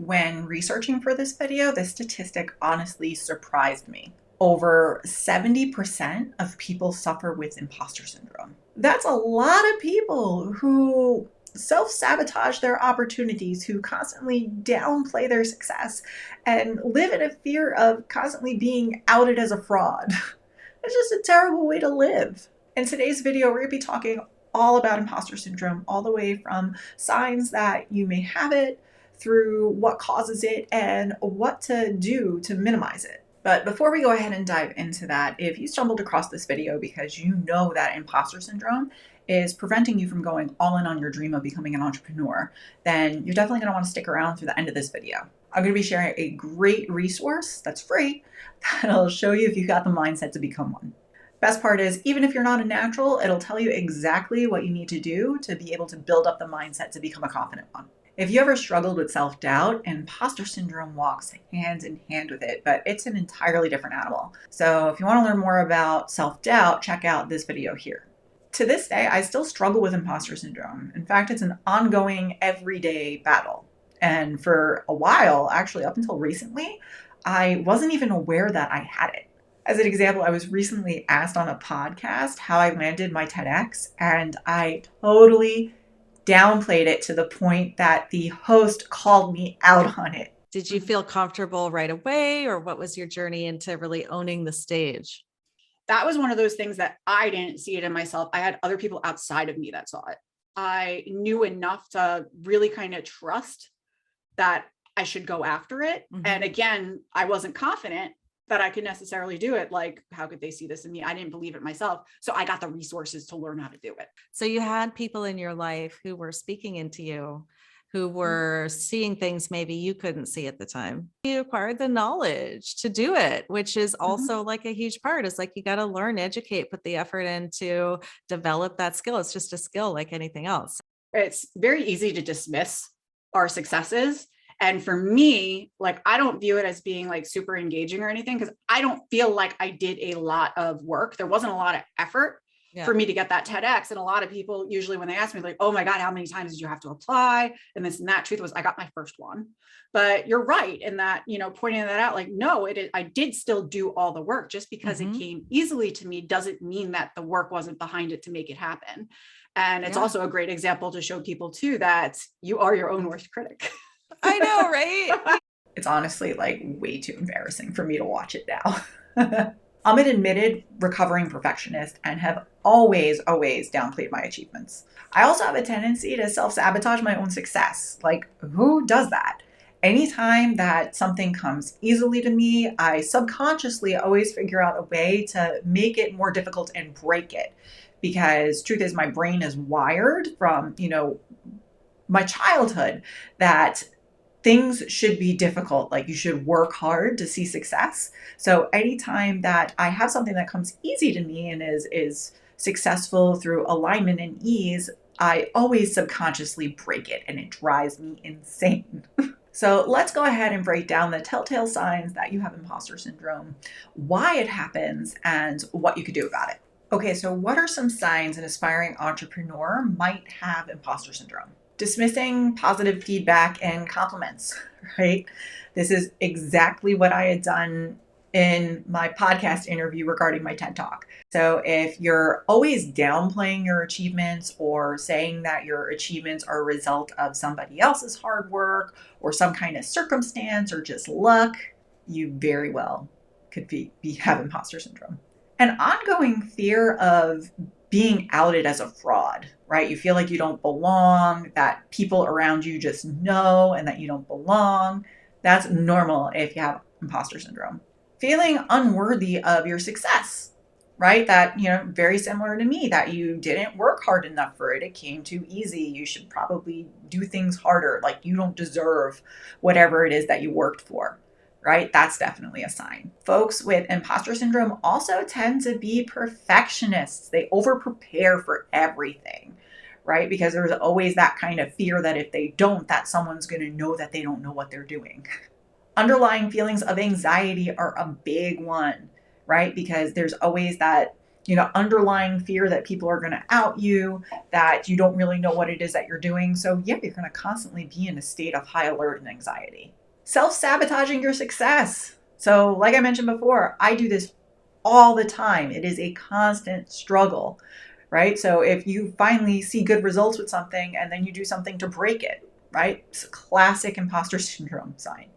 When researching for this video, this statistic honestly surprised me. Over 70% of people suffer with imposter syndrome. That's a lot of people who self-sabotage their opportunities, who constantly downplay their success, and live in a fear of constantly being outed as a fraud. It's just a terrible way to live. In today's video, we're going to be talking all about imposter syndrome, all the way from signs that you may have it, through what causes it, and what to do to minimize it. But before we go ahead and dive into that, if you stumbled across this video because you know that imposter syndrome is preventing you from going all in on your dream of becoming an entrepreneur, then you're definitely going to want to stick around through the end of this video. I'm going to be sharing a great resource that's free that'll show you if you've got the mindset to become one. Best part is, even if you're not a natural, it'll tell you exactly what you need to do to be able to build up the mindset to become a confident one. If you ever struggled with self-doubt, imposter syndrome walks hand in hand with it, but it's an entirely different animal. So if you want to learn more about self-doubt, check out this video here. To this day, I still struggle with imposter syndrome. In fact, it's an ongoing, everyday battle. And for a while, actually up until recently, I wasn't even aware that I had it. As an example, I was recently asked on a podcast how I landed my TEDx, and I totally downplayed it to the point that the host called me out on it. Did you feel comfortable right away, or what was your journey into really owning the stage? That was one of those things that I didn't see it in myself. I had other people outside of me that saw it. I knew enough to really kind of trust that I should go after it. Mm-hmm. And again, I wasn't confident that I could necessarily do it. Like, how could they see this in me? I didn't believe it myself. So I got the resources to learn how to do it. So you had people in your life who were speaking into you, who were seeing things maybe you couldn't see at the time. You acquired the knowledge to do it, which is also like a huge part. It's like, you got to learn, educate, put the effort in to develop that skill. It's just a skill like anything else. It's very easy to dismiss our successes. And for me, like, I don't view it as being like super engaging or anything, because I don't feel like I did a lot of work. There wasn't a lot of effort for me to get that TEDx. And a lot of people usually, when they ask me, like, oh my God, how many times did you have to apply? And this and that. Truth was, I got my first one. But you're right in that, pointing that out, like, no, I did still do all the work. Just because it came easily to me doesn't mean that the work wasn't behind it to make it happen. And it's also a great example to show people too, that you are your own worst critic. I know, right? It's honestly like way too embarrassing for me to watch it now. I'm an admitted recovering perfectionist and have always downplayed my achievements. I also have a tendency to self-sabotage my own success. Like, who does that? Anytime that something comes easily to me, I subconsciously always figure out a way to make it more difficult and break it. Because truth is, my brain is wired from, my childhood that things should be difficult. Like, you should work hard to see success. So anytime that I have something that comes easy to me and is successful through alignment and ease, I always subconsciously break it, and it drives me insane. So let's go ahead and break down the telltale signs that you have imposter syndrome, why it happens, and what you could do about it. Okay, so what are some signs an aspiring entrepreneur might have imposter syndrome? Dismissing positive feedback and compliments, right? This is exactly what I had done in my podcast interview regarding my TED Talk. So if you're always downplaying your achievements or saying that your achievements are a result of somebody else's hard work or some kind of circumstance or just luck, you very well could have imposter syndrome. An ongoing fear of being outed as a fraud, right? You feel like you don't belong, that people around you just know and that you don't belong. That's normal if you have imposter syndrome. Feeling unworthy of your success, right? That, very similar to me, that you didn't work hard enough for it. It came too easy. You should probably do things harder. Like, you don't deserve whatever it is that you worked for. Right? That's definitely a sign. Folks with imposter syndrome also tend to be perfectionists. They over-prepare for everything, right? Because there's always that kind of fear that if they don't, that someone's going to know that they don't know what they're doing. Underlying feelings of anxiety are a big one, right? Because there's always that underlying fear that people are going to out you, that you don't really know what it is that you're doing. So yeah, you're going to constantly be in a state of high alert and anxiety. Self-sabotaging your success. So like I mentioned before, I do this all the time. It is a constant struggle, right? So if you finally see good results with something and then you do something to break it, right? It's a classic imposter syndrome sign.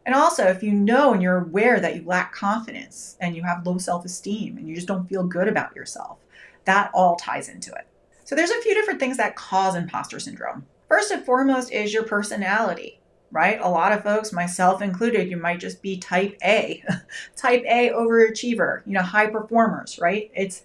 And also, if you know and you're aware that you lack confidence and you have low self-esteem and you just don't feel good about yourself, that all ties into it. So there's a few different things that cause imposter syndrome. First and foremost is your personality, right? A lot of folks, myself included, you might just be type A, type A overachiever, high performers, right? It's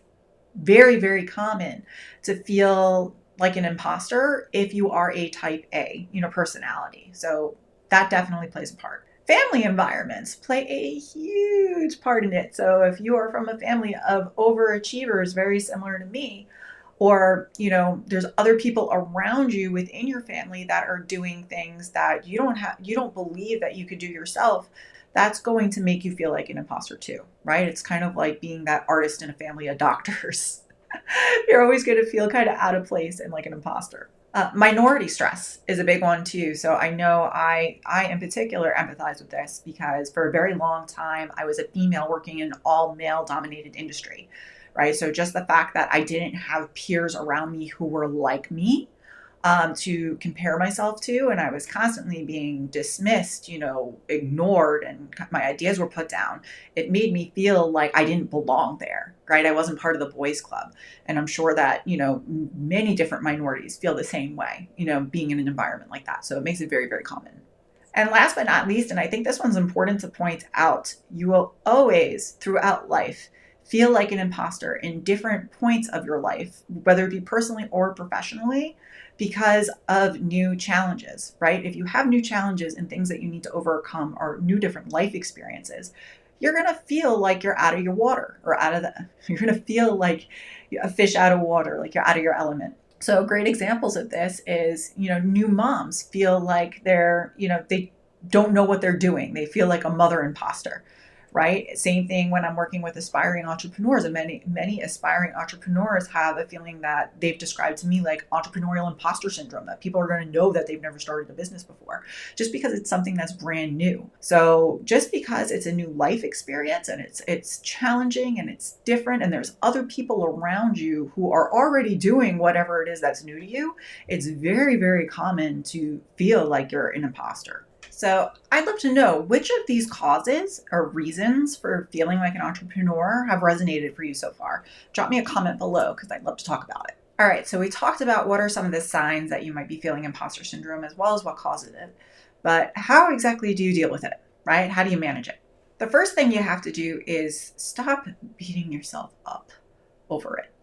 very, very common to feel like an imposter if you are a type A, personality. So that definitely plays a part. Family environments play a huge part in it. So if you are from a family of overachievers, very similar to me, or there's other people around you within your family that are doing things that you don't believe that you could do yourself, that's going to make you feel like an imposter too, right? It's kind of like being that artist in a family of doctors. You're always going to feel kind of out of place and like an imposter. Minority stress is a big one too. So I know I in particular empathize with this because for a very long time I was a female working in an all male dominated industry, right? So just the fact that I didn't have peers around me who were like me, to compare myself to, and I was constantly being dismissed, ignored, and my ideas were put down. It made me feel like I didn't belong there, right? I wasn't part of the boys club. And I'm sure that, many different minorities feel the same way, being in an environment like that. So it makes it very, very common. And last but not least, and I think this one's important to point out, you will always, throughout life, feel like an imposter in different points of your life, whether it be personally or professionally, because of new challenges, right? If you have new challenges and things that you need to overcome or new different life experiences, you're going to feel like you're out of your water or you're going to feel like a fish out of water, like you're out of your element. So great examples of this is, new moms feel like they don't know what they're doing. They feel like a mother imposter, right? Same thing when I'm working with aspiring entrepreneurs, and many aspiring entrepreneurs have a feeling that they've described to me like entrepreneurial imposter syndrome, that people are going to know that they've never started a business before just because it's something that's brand new. So just because it's a new life experience and it's challenging and it's different and there's other people around you who are already doing whatever it is that's new to you, it's very, very common to feel like you're an imposter. So I'd love to know which of these causes or reasons for feeling like an entrepreneur have resonated for you so far. Drop me a comment below because I'd love to talk about it. All right, so we talked about what are some of the signs that you might be feeling imposter syndrome as well as what causes it. But how exactly do you deal with it, right? How do you manage it? The first thing you have to do is stop beating yourself up over it,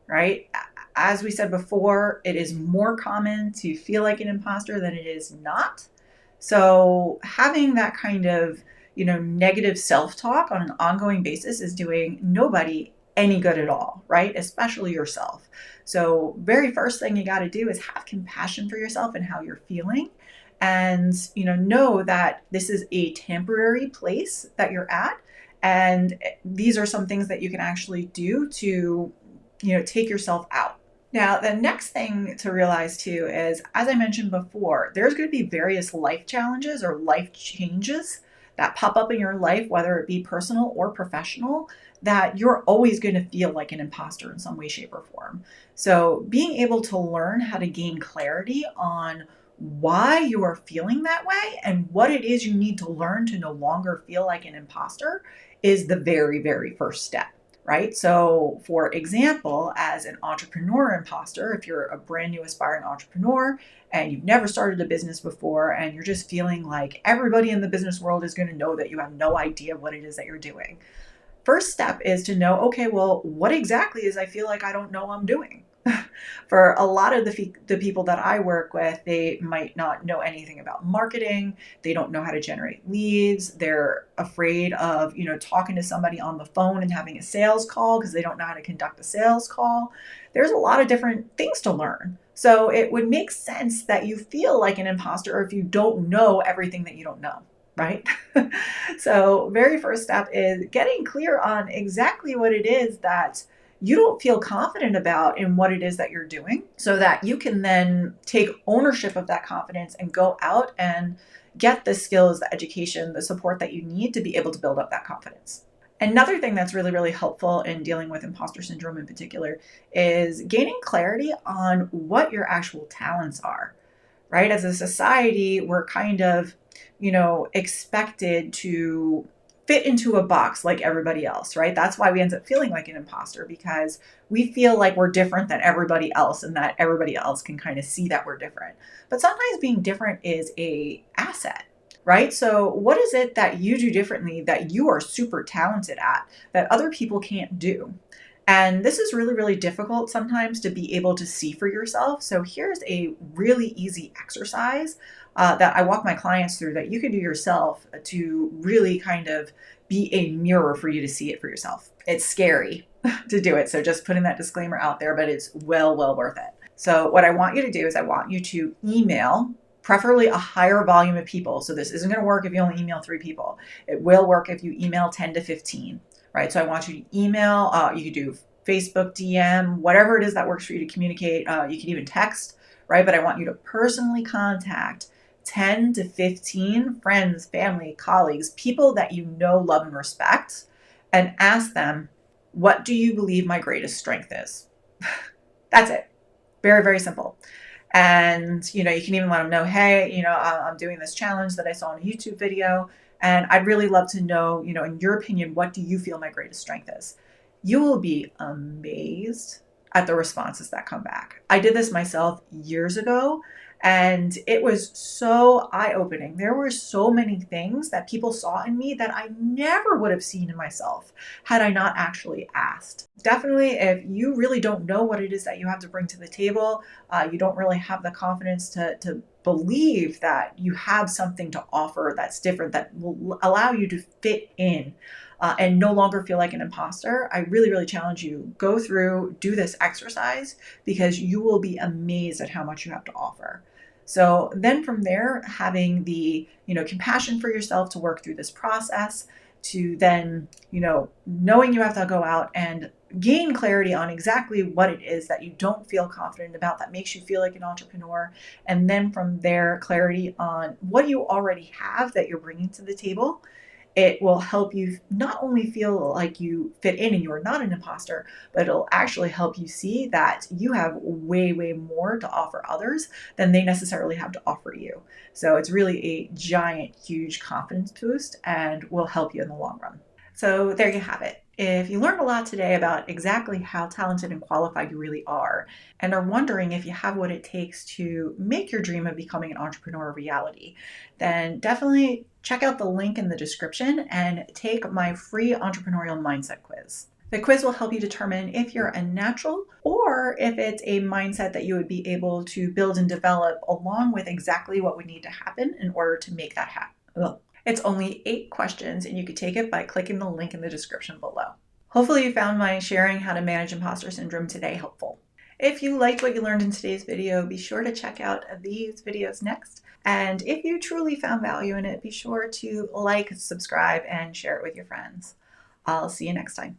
right? As we said before, it is more common to feel like an imposter than it is not. So having that kind of, negative self-talk on an ongoing basis is doing nobody any good at all, right? Especially yourself. So very first thing you got to do is have compassion for yourself and how you're feeling. And, know that this is a temporary place that you're at. And these are some things that you can actually do to, take yourself out. Now, the next thing to realize too is, as I mentioned before, there's going to be various life challenges or life changes that pop up in your life, whether it be personal or professional, that you're always going to feel like an imposter in some way, shape, or form. So being able to learn how to gain clarity on why you are feeling that way and what it is you need to learn to no longer feel like an imposter is the very, very first step. Right? So for example, as an entrepreneur imposter, if you're a brand new aspiring entrepreneur and you've never started a business before and you're just feeling like everybody in the business world is going to know that you have no idea what it is that you're doing. First step is to know, okay, well, what exactly is I feel like I don't know I'm doing? For a lot of the people that I work with, they might not know anything about marketing. They don't know how to generate leads. They're afraid of, talking to somebody on the phone and having a sales call because they don't know how to conduct a sales call. There's a lot of different things to learn. So it would make sense that you feel like an imposter if you don't know everything that you don't know, right? So very first step is getting clear on exactly what it is that you don't feel confident about in what it is that you're doing, so that you can then take ownership of that confidence and go out and get the skills, the education, the support that you need to be able to build up that confidence. Another thing that's really, really helpful in dealing with imposter syndrome in particular is gaining clarity on what your actual talents are, right? As a society, we're kind of, expected to fit into a box like everybody else, right? That's why we end up feeling like an imposter, because we feel like we're different than everybody else and that everybody else can kind of see that we're different. But sometimes being different is a asset, right? So what is it that you do differently that you are super talented at that other people can't do? And this is really, really difficult sometimes to be able to see for yourself. So here's a really easy exercise that I walk my clients through that you can do yourself to really kind of be a mirror for you to see it for yourself. It's scary to do it. So just putting that disclaimer out there, but it's well worth it. So what I want you to do is I want you to email preferably a higher volume of people. So this isn't going to work if you only email 3 people. It will work if you email 10 to 15. Right? So I want you to email, you could do Facebook DM, whatever it is that works for you to communicate. You can even text, right? But I want you to personally contact 10 to 15 friends, family, colleagues, people that you know, love, and respect, and ask them, what do you believe my greatest strength is? That's it. Very, very simple. And, you can even let them know, hey, I'm doing this challenge that I saw in a YouTube video. And I'd really love to know, in your opinion, what do you feel my greatest strength is? You will be amazed at the responses that come back. I did this myself years ago, and it was so eye-opening. There were so many things that people saw in me that I never would have seen in myself had I not actually asked. Definitely, if you really don't know what it is that you have to bring to the table, you don't really have the confidence to believe that you have something to offer that's different, that will allow you to fit in and no longer feel like an imposter, I really, really challenge you, go through, do this exercise, because you will be amazed at how much you have to offer. So then from there, having the, compassion for yourself to work through this process, to then, knowing you have to go out and gain clarity on exactly what it is that you don't feel confident about that makes you feel like an entrepreneur. And then from there, clarity on what you already have that you're bringing to the table. It will help you not only feel like you fit in and you are not an imposter, but it'll actually help you see that you have way, way more to offer others than they necessarily have to offer you. So it's really a giant, huge confidence boost and will help you in the long run. So there you have it. If you learned a lot today about exactly how talented and qualified you really are, and are wondering if you have what it takes to make your dream of becoming an entrepreneur a reality, then definitely check out the link in the description and take my free entrepreneurial mindset quiz. The quiz will help you determine if you're a natural or if it's a mindset that you would be able to build and develop along with exactly what would need to happen in order to make that happen. It's only 8 questions, and you could take it by clicking the link in the description below. Hopefully you found my sharing how to manage imposter syndrome today helpful. If you liked what you learned in today's video, be sure to check out these videos next. And if you truly found value in it, be sure to like, subscribe, and share it with your friends. I'll see you next time.